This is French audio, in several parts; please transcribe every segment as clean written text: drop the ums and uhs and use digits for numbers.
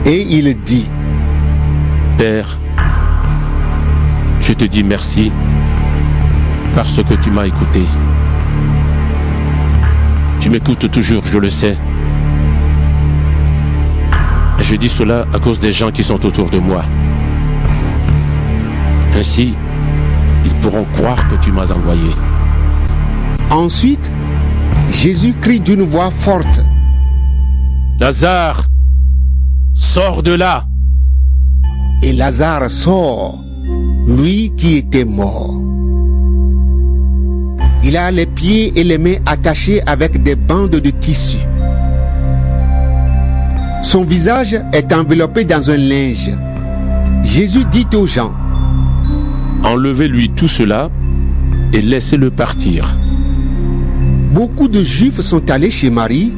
Et il dit: Père, je te dis merci parce que tu m'as écouté. Tu m'écoutes toujours, je le sais. Et je dis cela à cause des gens qui sont autour de moi. Ainsi, ils pourront croire que tu m'as envoyé. Ensuite, Jésus crie d'une voix forte: Lazare, sors de là! Et Lazare sort, lui qui était mort. Il a les pieds et les mains attachés avec des bandes de tissu. Son visage est enveloppé dans un linge. Jésus dit aux gens: Enlevez-lui tout cela et laissez-le partir. Beaucoup de Juifs sont allés chez Marie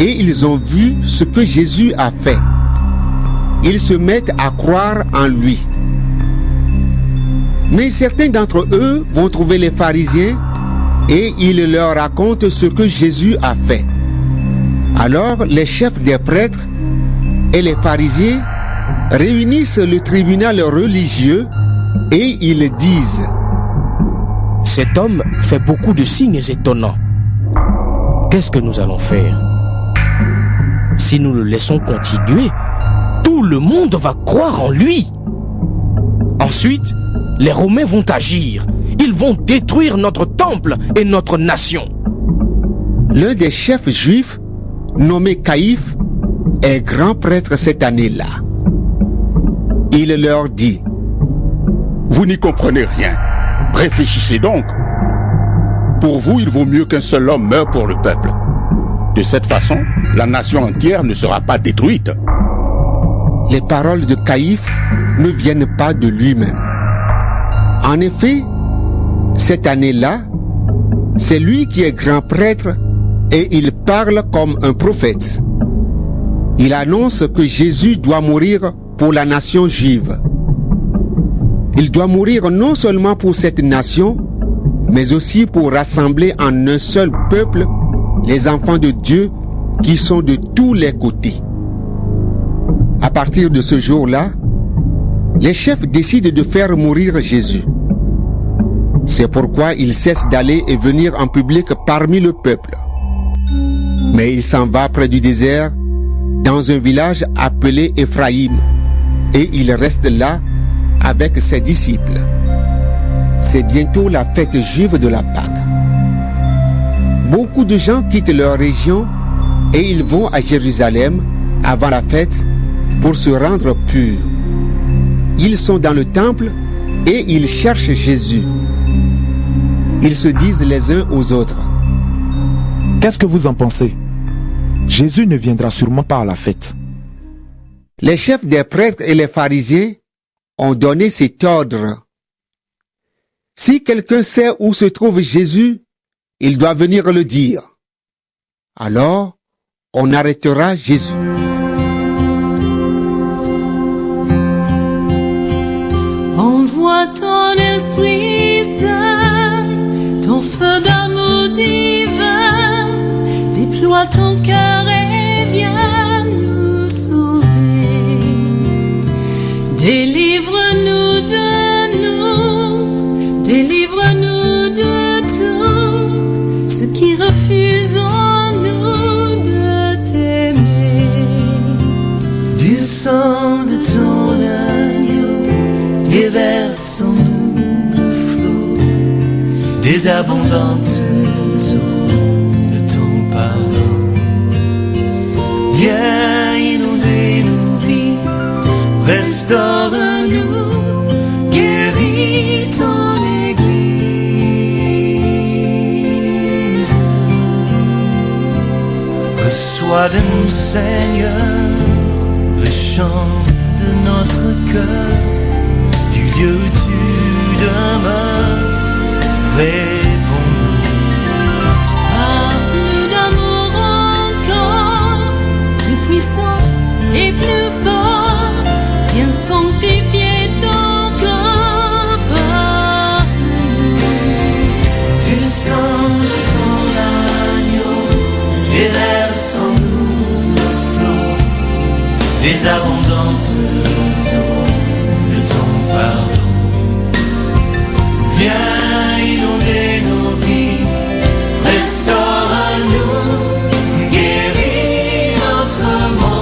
et ils ont vu ce que Jésus a fait. Ils se mettent à croire en lui. Mais certains d'entre eux vont trouver les pharisiens et ils leur racontent ce que Jésus a fait. Alors les chefs des prêtres et les pharisiens réunissent le tribunal religieux et ils disent: Cet homme fait beaucoup de signes étonnants. Qu'est-ce que nous allons faire? Si nous le laissons continuer, tout le monde va croire en lui. Ensuite, les Romains vont agir. Ils vont détruire notre temple et notre nation. L'un des chefs juifs, nommé Caïphe, est grand prêtre cette année-là. Il leur dit: Vous n'y comprenez rien. Réfléchissez donc. Pour vous, il vaut mieux qu'un seul homme meure pour le peuple. De cette façon, la nation entière ne sera pas détruite. Les paroles de Caïphe ne viennent pas de lui-même. En effet, cette année-là, c'est lui qui est grand prêtre et il parle comme un prophète. Il annonce que Jésus doit mourir pour la nation juive. Il doit mourir non seulement pour cette nation, mais aussi pour rassembler en un seul peuple les enfants de Dieu qui sont de tous les côtés. À partir de ce jour-là, les chefs décident de faire mourir Jésus. C'est pourquoi il cesse d'aller et venir en public parmi le peuple. Mais il s'en va près du désert, dans un village appelé Éphraïm, et il reste là avec ses disciples. C'est bientôt la fête juive de la Pâque. Beaucoup de gens quittent leur région et ils vont à Jérusalem avant la fête pour se rendre purs. Ils sont dans le temple et ils cherchent Jésus. Ils se disent les uns aux autres: Qu'est-ce que vous en pensez? Jésus ne viendra sûrement pas à la fête. Les chefs des prêtres et les pharisiens ont donné cet ordre: Si quelqu'un sait où se trouve Jésus, il doit venir le dire. Alors, on arrêtera Jésus. Envoie ton Esprit Saint, ton feu d'amour divin, déploie ton cœur et viens nous sauver. Délivre-nous de tout ce qui refuse en nous de t'aimer. Du sang de ton agneau, déversons-nous le flot des abondantes eaux de ton pardon. Viens inonder nos vies, restaure-nous, guéris ton Reçois de nous, Seigneur, le chant de notre cœur, du lieu où tu demeures, réponds-nous. Plus d'amour encore, plus puissant et plus fort, viens sanctifier ton corps par nous. Du sang de ton agneau, déverse en nous le flot des les abondantes eaux de ton pardon. Viens inonder nos vies, restaure-nous, guéris notre monde.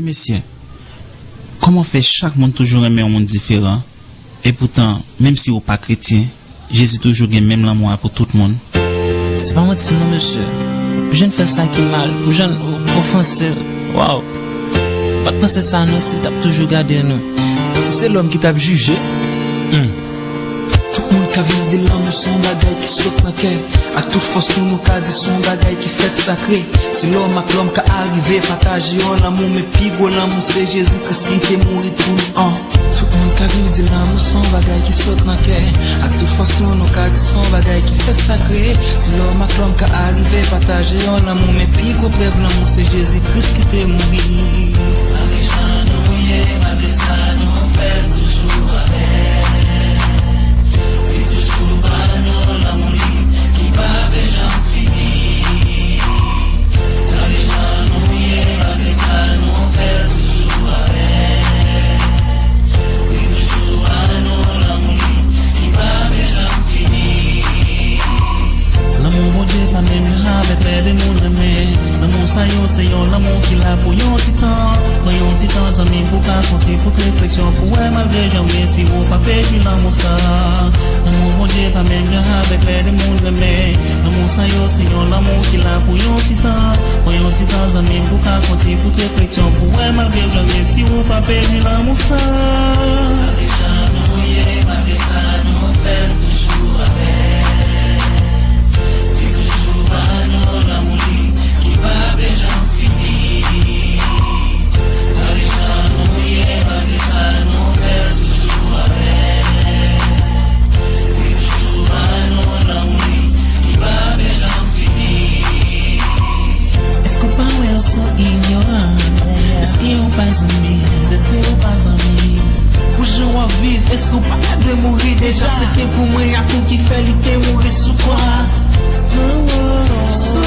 Messieurs, comment fait chaque monde toujours aimer un monde différent? Et pourtant, même si vous pas chrétien, Jésus toujours gagne même l'amour pour tout le monde. C'est pas moi qui non, monsieur. Pour jeune faire ça qui est mal, pour jeune offenser, waouh. Pas penser ça, nous, c'est t'as toujours gardé nous. C'est l'homme qui t'a jugé. Tout le monde qui a vu de l'homme, son bagay qui saute dans quai. À toute force, tout le monde qui a dit son bagay qui fait sacré. C'est l'homme avec l'homme qui a arrivé, partager l'amour, mais puis gros l'amour, c'est Jésus-Christ qui est mort pour nous. Tout le monde qui a vu de l'homme, son bagay qui saute dans quai. À toute force, tout le monde qui a dit son bagay qui fait sacré. C'est l'homme avec l'homme qui a arrivé, partager l'amour, mais puis gros l'amour, c'est Jésus-Christ qui est mort. Malgré ça, nous, malgré ça, nous, fait toujours avec. L'amour qui va déjà finir. Dans les gens nous malgré ça nous fait toujours avec. Et toujours à nous l'amour qui va déjà finir. L'amour bon Dieu pas même avec les monde aimé. L'amour ça yo c'est yo l'amour qui l'a pour yon titan. Pour yon titan amis pour qu'à continuer pour réflexion pour malgré jamais si vous pas perdu l'amour ça. L'amour bon Dieu pas même avec les monde aimé. L'amour ça yo c'est yo l'amour qui l'a pour yon titan amis pour qu'à continuer pour réflexion pour malgré jamais si vous pas perdu l'amour ça. Malgré ça nous fait toujours avec. L'amour qui va déjà finir. Dans les gens nous malgré ça nous fait toujours avec. Et toujours à nous l'amour qui va déjà finir. Est-ce qu'on parle ou sont ignorants? Est-ce qu'ils n'ont pas amis? Est-ce qu'ils n'ont pas amis? Pour gens à vivre, est-ce qu'on pas de mourir déjà? C'était pour moi à tout qui fait l'été mourir sous quoi? So